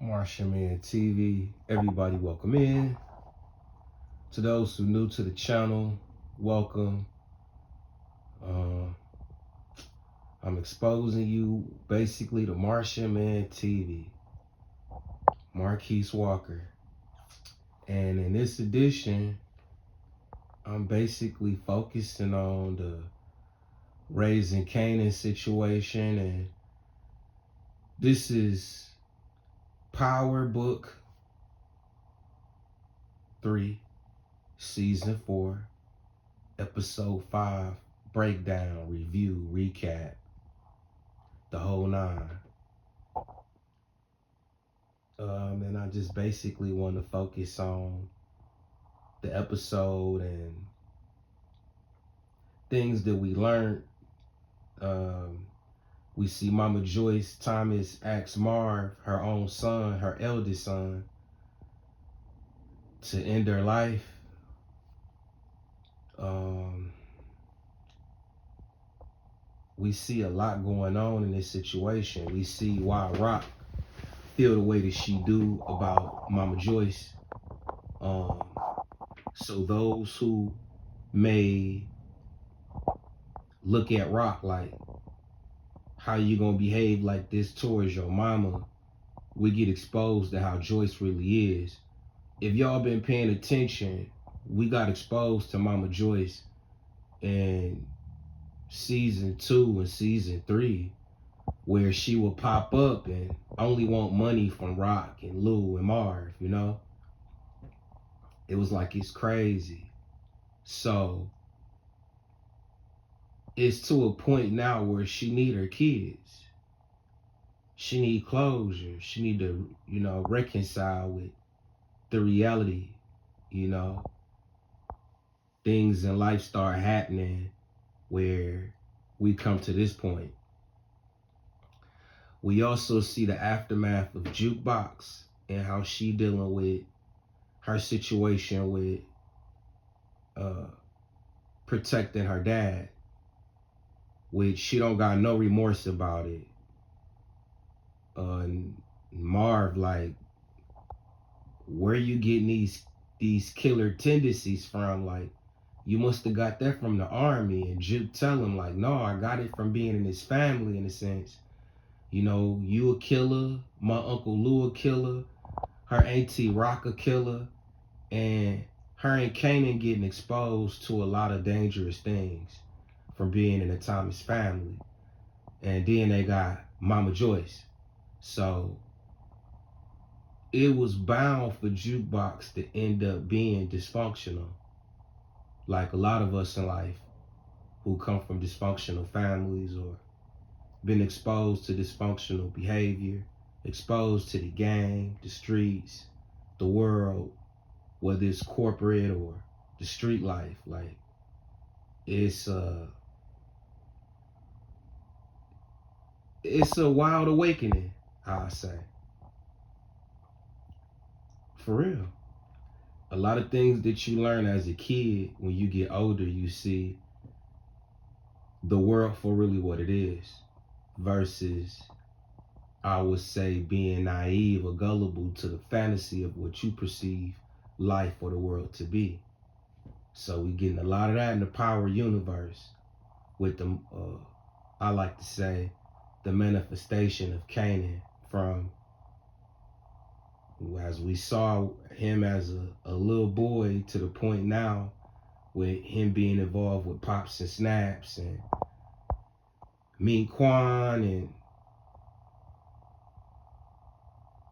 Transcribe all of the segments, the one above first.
Martian Man TV. Everybody welcome in. To those who new to the channel, welcome. I'm exposing you basically to Martian Man TV. Marquise Walker. And in this edition, I'm basically focusing on the raising Kanan situation, and this is Power Book 3, Season 4, Episode 5, breakdown, review, recap, the whole nine. And I just basically want to focus on the episode and things that we learned. We see Mama Joyce Thomas ask Marv, her own son, her eldest son, to end her life. We see a lot going on in this situation. We see why Rock feel the way that she do about Mama Joyce. So those who may look at Rock like, how you gonna behave like this towards your mama, we get exposed to how Joyce really is. If y'all been paying attention, we got exposed to Mama Joyce in season 2 and season 3, where she will pop up and only want money from Rock and Lou and Marv, you know? It was like, it's crazy. So it's to a point now where she need her kids. She need closure. She need to, reconcile with the reality, Things in life start happening where we come to this point. We also see the aftermath of Jukebox and how she dealing with her situation with protecting her dad, which she don't got no remorse about it. Marv, like, where you getting these killer tendencies from? Like, you must have got that from the army. And Juke tell him, like, no, I got it from being in his family, in a sense. You a killer, my Uncle Lou a killer, her auntie Rock a killer, and her and Kanan getting exposed to a lot of dangerous things from being in the Thomas family. And then they got Mama Joyce. So it was bound for Jukebox to end up being dysfunctional, like a lot of us in life who come from dysfunctional families or been exposed to dysfunctional behavior, exposed to the gang, the streets, the world, whether it's corporate or the street life. Like, it's a wild awakening, I say. For real. A lot of things that you learn as a kid, when you get older, you see the world for really what it is, versus, I would say, being naive or gullible to the fantasy of what you perceive life or the world to be. So we getting a lot of that in the Power universe with the, I like to say, the manifestation of Kanan, from, as we saw him as a little boy, to the point now with him being involved with Pops and Snaps and meeting Quan, and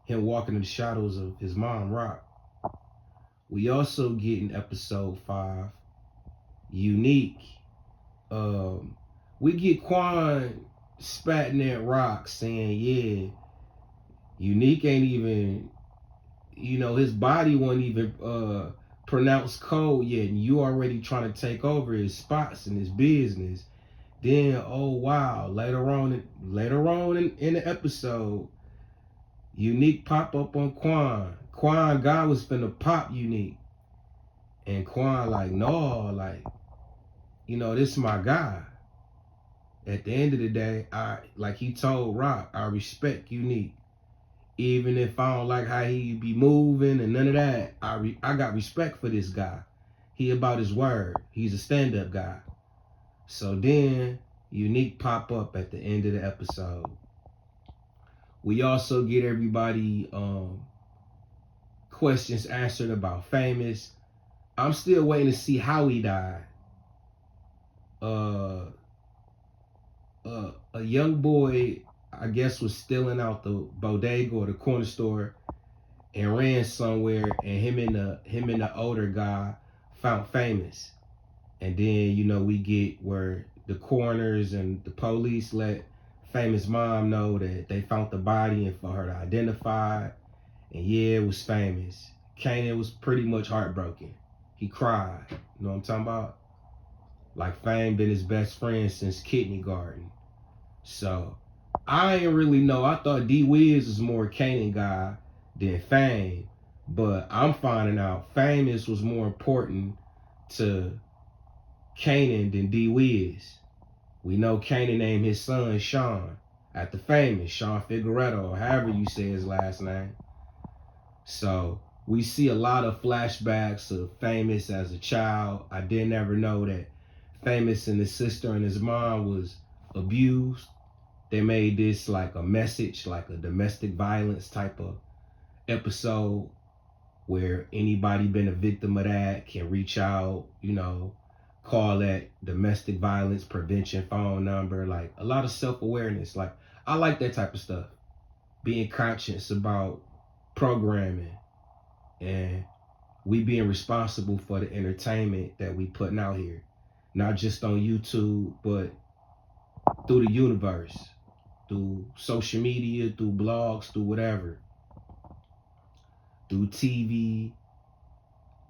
him walking in the shadows of his mom, Rock. We also get in episode 5, Unique. We get Quan spatting at Rock, saying, yeah, Unique ain't even, his body wasn't even pronounced cold yet, and you already trying to take over his spots and his business. Then, oh wow, later on in the episode, Unique pop up on Quan. God was finna pop Unique. And Quan like, no, like, this is my guy. At the end of the day, like he told Rock, I respect Unique. Even if I don't like how he be moving and none of that, I got respect for this guy. He about his word. He's a stand-up guy. So then Unique pop up at the end of the episode. We also get everybody questions answered about Famous. I'm still waiting to see how he died. A young boy, I guess, was stealing out the bodega or the corner store and ran somewhere, and him and the older guy found Famous. And then, you know, we get where the coroners and the police let Famous mom know that they found the body and for her to identify. And yeah, it was Famous. Kanan was pretty much heartbroken. He cried. You know what I'm talking about? Like, Fame been his best friend since kindergarten. So I ain't really know. I thought D Wiz was more Kanan guy than Fame. But I'm finding out Famous was more important to Kanan than D Wiz. We know Kanan named his son Sean after Famous, Sean Figueredo, or however you say his last name. So we see a lot of flashbacks of Famous as a child. I didn't ever know that Famous and his sister and his mom was abused. They made this like a message, like a domestic violence type of episode where anybody been a victim of that can reach out, you know, call that domestic violence prevention phone number. Like a lot of self-awareness. Like I like that type of stuff. Being conscious about programming and we being responsible for the entertainment that we putting out here. Not just on YouTube, but through the universe, through social media, through blogs, through whatever, through TV,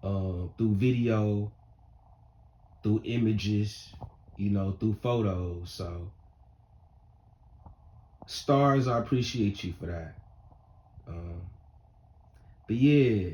through video, through images, you know, through photos. So, stars, I appreciate you for that. But yeah,